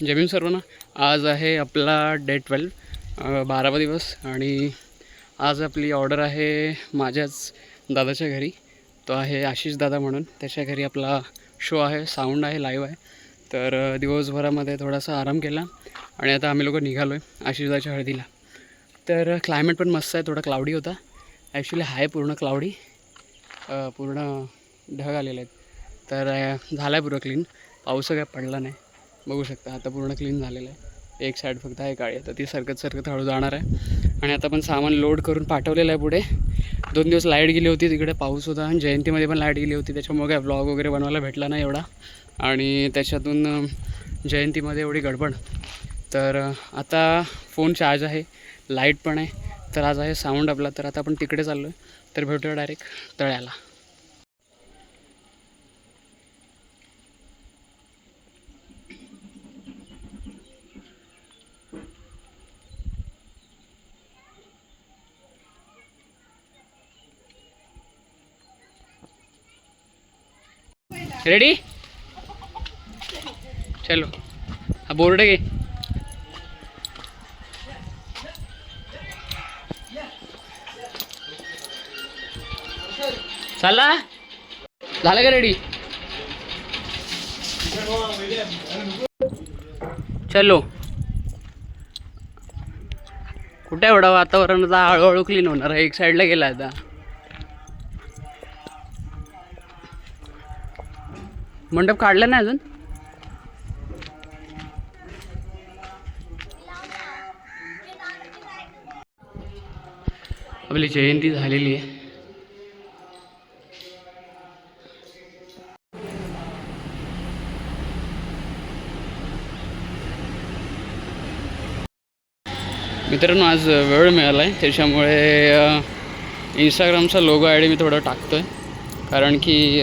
जय भीम सर्वांना. आज आहे आपला डे 12 12वा दिवस आणि आज आपली ऑर्डर आहे माझ्याच दादाच्या घरी. तो आहे आशिष दादा म्हणून, त्याच्या घरी आपला शो आहे, साऊंड आहे, लाईव्ह आहे. तर दिवसभरामध्ये थोडासा आराम केला आणि आता आम्ही लोक निघालो आहे आशिष दादाच्या हळदीला. तर क्लायमेट पण मस्त आहे, थोडा क्लाउडी होता ॲक्च्युली, आहे पूर्ण क्लाउडी, पूर्ण ढग आलेले आहेत. तर झाला आहे पूर्ण क्लीन, पाऊस काय पडला नाही, बघू शकता. आता पूर्ण क्लीन झालेलं आहे, एक साईड फक्त आहे काळी, आता ती सरकत हळू जाणार आहे. आणि आता पण सामान लोड करून पाठवलेलं आहे पुढे. 2 दिवस लाईट गेली होती, तिकडे पाऊस होता आणि जयंतीमध्ये पण लाईट गेली होती, त्याच्यामुळे काय व्लॉग वगैरे बनवायला भेटला नाही एवढा. आणि त्याच्यातून जयंतीमध्ये एवढी गडबड. तर आता फोन चार्ज आहे, लाईट पण आहे. तर आज आहे साऊंड आपला, तर आता आपण तिकडे चाललो आहे. तर भेटूया डायरेक्ट तळ्याला. रेडी, चलो. हा बोर्ड घे. चला, झालं का रेडी? चलो. कुठे एवढं वातावरणाचा हळूहळू क्लीन होणार आहे, एक साईडला गेला आता. मंडप काढला नाही अजून. आपली जयंती झालेली आहे. मित्रांनो, आज वेळ मिळाला आहे, त्याच्यामुळे इंस्टाग्रामचा लोगो आय डी मी थोडं टाकतो आहे. कारण की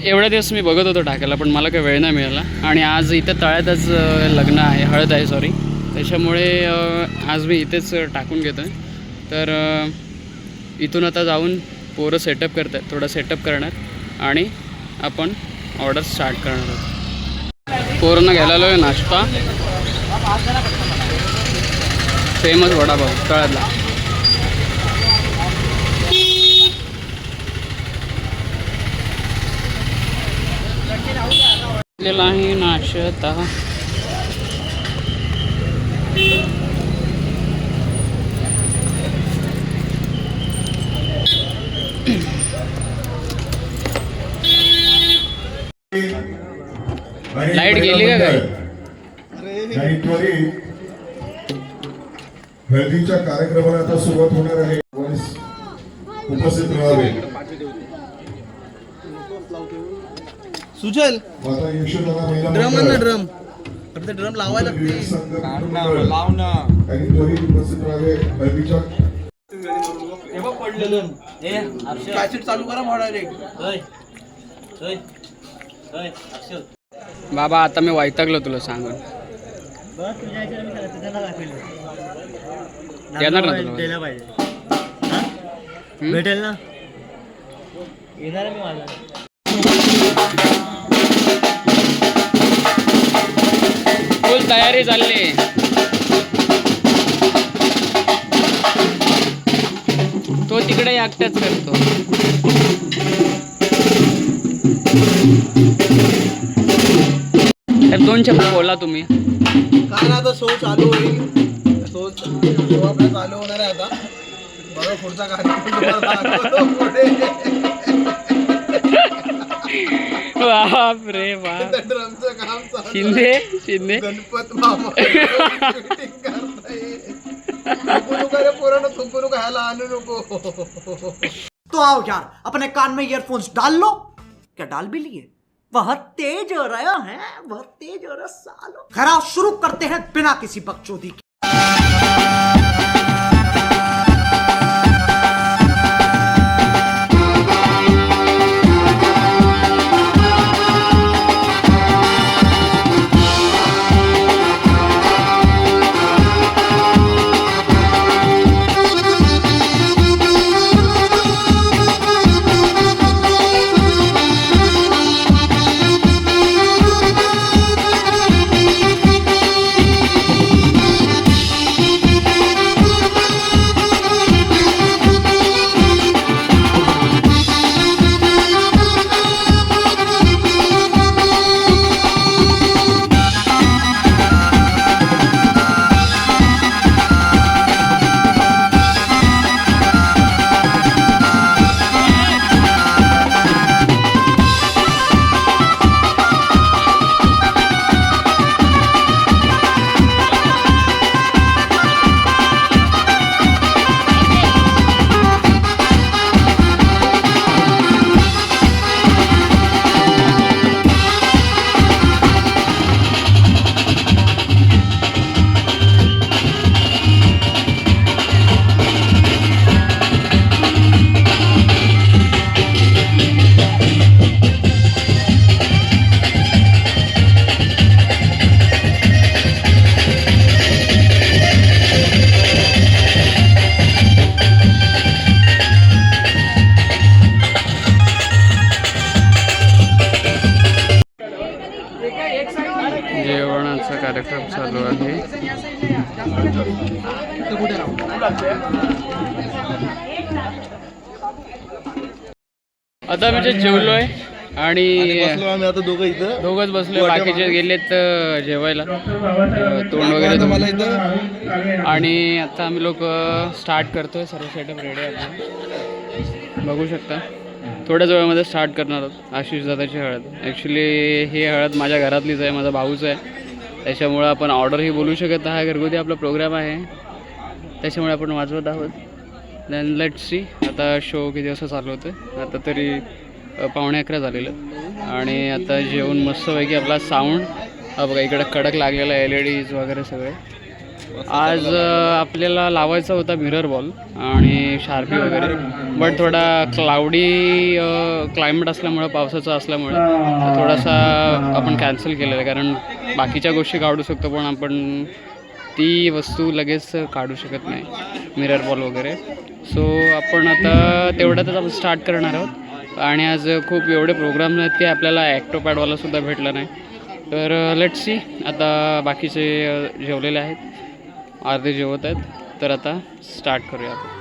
एवढ्या दिवस मी बघत होतो टाकायला, पण मला काही वेळ नाही मिळाला. आणि आज इथं तळ्यातच लग्न आहे, हळद आहे सॉरी, त्याच्यामुळे आज मी इथेच टाकून घेतो आहे. तर इथून आता जाऊन पोरं सेटअप करतात, थोडं सेटअप करणार आणि आपण ऑर्डर स्टार्ट करणार आहोत. पोरांना घ्यायला आलो आहे नाश्ता, फेमस वडापाव तळ्यातला. आहे नाश्ता. लाईट गेली का काय? हळदीच्या कार्यक्रमाला आता सुरुवात होणार आहे, उपस्थित राहावे. सुजल माता यशोदा महिला ड्रम आहे ना, ड्रम फक्त ड्रम लावायला लाव ना, आणि त्वरित उपस्थित राहावे. हळदीच्या कॅसेट चालू करा भाडारे. बाबा आता मी वैतागलो तुला सांगून. येणार ना तुला? भेटेल ना, येणार मी माझा. फुल तयारी चालली. तो तिकडे एकटाच करतो. तर 2 शब्द बोला तुम्ही. काय ना, आता शो चालू होईल, शो आपला चालू होणार आहे आता. बघा पुढचा कार्यक्रम. बाप रे बाप. ड्रमचं काम चालू. शिंदे गणपत मामा थुंकू नको, ह्याला आणू नको. तो आओ यार, अपने कान में ईयरफोन्स डाल लो. क्या डाल भी लिए? बहुत तेज हो रहा है, बहुत तेज हो रहा सालो. खैर शुरू करते हैं बिना किसी बकचोदी के. आता आम्ही जे जेवलो आहे आणि बसलो आम्ही आता दोघं इथं. दोघंच बसलोय, बाकीचे गेलेत जेवायला, तोंड वगैरे आता मला धुवून. इथं आणि आता आम्ही लोक स्टार्ट करतोय. सर्व सेटअप रेडी आहे आपला, बघू शकता. थोड्याच वेळामध्ये स्टार्ट करणार आहोत आशिष दादाची हळद. ॲक्च्युली ही हळद माझ्या घरातलीच आहे, माझा भाऊच आहे, त्याच्यामुळं आपण ऑर्डरही बोलू शकत. हा घरगुती आपला प्रोग्राम आहे, त्याच्यामुळे आपण वाजवत आहोत. देन लेट्स सी आता शो किती वाजता चालू होतं. आता तरी 11:15 झालेलं आणि आता जेवून मस्तपैकी आपला साऊंड बघा इकडे कडक लागलेला LEDs वगैरे सगळे. आज आपल्याला लावायचा होता मिरर बॉल आणि शार्पी वगैरे, बट थोडा क्लाउडी क्लायमेट असल्यामुळं, पावसाचं असल्यामुळे थोडासा आपण कॅन्सल केलेलं आहे. कारण बाकीच्या गोष्टी काढू शकतो पण आपण ती वस्तू लगेच काढू शकत नाही, मिरर बॉल वगैरे. सो आपण आता तेवढ्यातच आपण स्टार्ट करणार आहोत. आणि आज खूप एवढे प्रोग्राम आहेत की आपल्याला ॲक्टोपॅडवालासुद्धा भेटलं नाही. तर लेट्स सी. आता बाकीचे जेवलेले आहेत, अर्धे जेवत आहेत, तर आता स्टार्ट करूया आपण.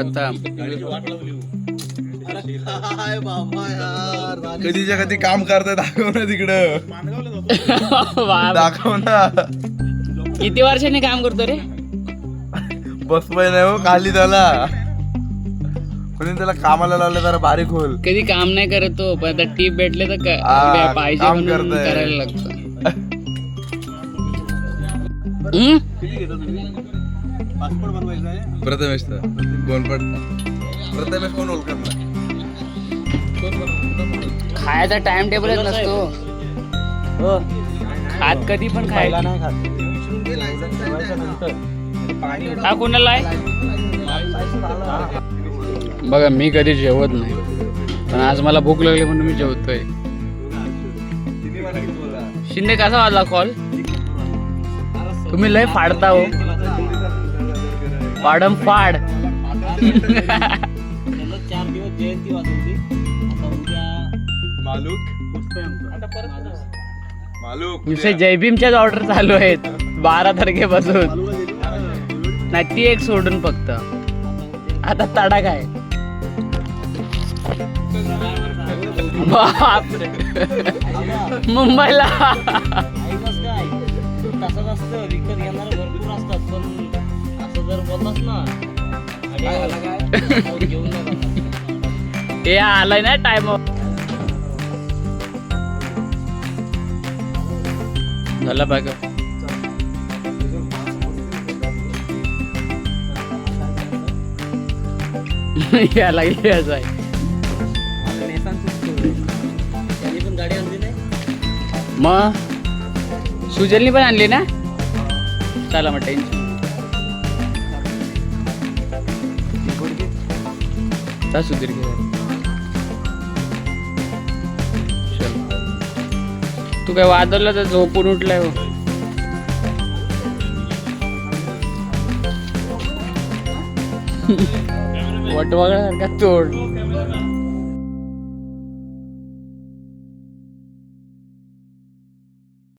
प्रथम. काय बाबा यार झाली. कधीच्या कधी काम करताय दाखव ना तिकडं. वा, दाखव ना. किती वर्षांनी काम करतो रे? बसवाय नाही हो खाली त्याला. कोणी त्याला कामाला लावलं जरा बारीक होईल. कधी काम नाही करत तो, पण आता टीप भेटले तर पाहिजे काम म्हणून करतोय. करायला लागतं. पासपोर्ट बनवायचा आहे. प्रथमेश तर कोण पडत. प्रथमेश कोण ओळखत नाही. खायचा टाइम टेबलच नसतो. खात कधी पण खायला नाही खात. हा कुणाला आहे? बघा मी कधी जेवत नाही, पण आज मला भूक लागली म्हणून मी जेवतोय. शिंदे कसा वाजला कॉल? तुम्ही लय फाडता हो. फाडम फाड. 4 दिवस जयंती वाजवली. आता उद्या मालूक नुसते जयभीमच्याच ऑर्डर चालू आहेत 12 तारखेपासून. नाही ती एक सोडून फक्त. आता तडाख आहे. बापरे. मुंबईला ऐकच काय तसंच असतं. विकत घेणार भरपूर असतात, पण असं जर बोललास ना घेऊन नाही. हे आलाय ना टाइम. झाला पाहिजे. याला असं आहे. त्यांनी पण गाडी आणली नाही. मग सुजलनी पण आणली ना. चला मग टेन्शन. सुधीर घे. तू काय वादळला तर झोपून उठलाय हो. वटवागळ्यासारखा तोड.